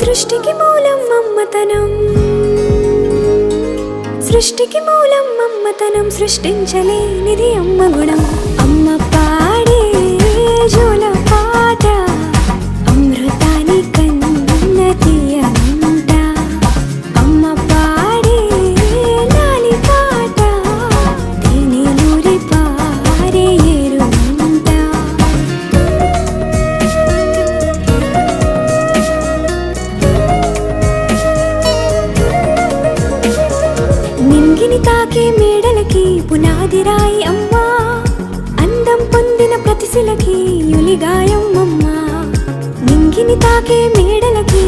సృష్టికి మూలం మమ్మతనం, సృష్టికి మూలం మమ్మతనం, సృష్టించలేనిది అమ్మ గుణం. అమ్మ పాడే జోల పాట అమృతాని కన్న తీయనంట. అమ్మ పాడే లాలి పాట తేనెలూరి పారే ఏరుంట. నింగిని తాకే మేడలకి పునాదిరాయి అమ్మా, అందం పొందిన ప్రతిశిలకి యులిగాయం అమ్మా. నింగిని తాకే మేడలకి